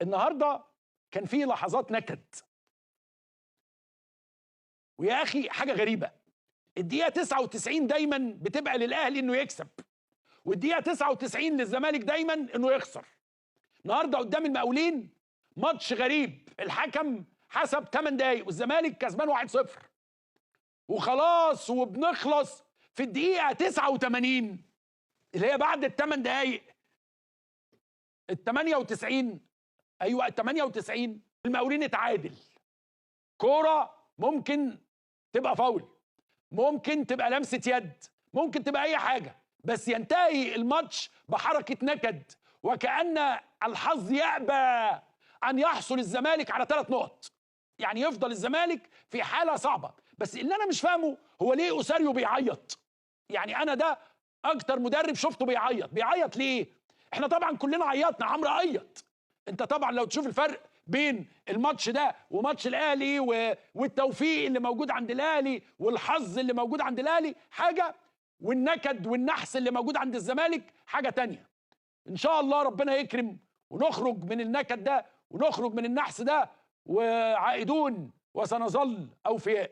النهارده كان في لحظات نكد. ويا اخي حاجه غريبه، الدقيقه 99 دايما بتبقى للاهلي انه يكسب، والدقيقه 99 للزمالك دايما انه يخسر. النهارده قدام المقاولين ماتش غريب، الحكم حسب 8 دقايق والزمالك كسبان 1-0 وخلاص، وبنخلص في الدقيقه 89 اللي هي بعد ال8 دقايق ال 98. ايوه ال 98 المقاولين اتعادل. كوره ممكن تبقى فاول، ممكن تبقى لمسه يد، ممكن تبقى اي حاجه، بس ينتهي الماتش بحركه نكد، وكأن الحظ يأبى ان يحصل الزمالك على 3 نقط. يعني يفضل الزمالك في حاله صعبه. بس اللي انا مش فاهمه هو ليه اوساريو بيعيط؟ يعني انا ده اكتر مدرب شفته بيعيط ليه؟ احنا طبعا كلنا عيطنا، عمرو عيط. انت طبعا لو تشوف الفرق بين الماتش ده وماتش الاهلي والتوفيق اللي موجود عند الاهلي والحظ اللي موجود عند الاهلي حاجه، والنكد والنحس اللي موجود عند الزمالك حاجه تانية. ان شاء الله ربنا يكرم ونخرج من النكد ده ونخرج من النحس ده وعائدون وسنظل اوفياء.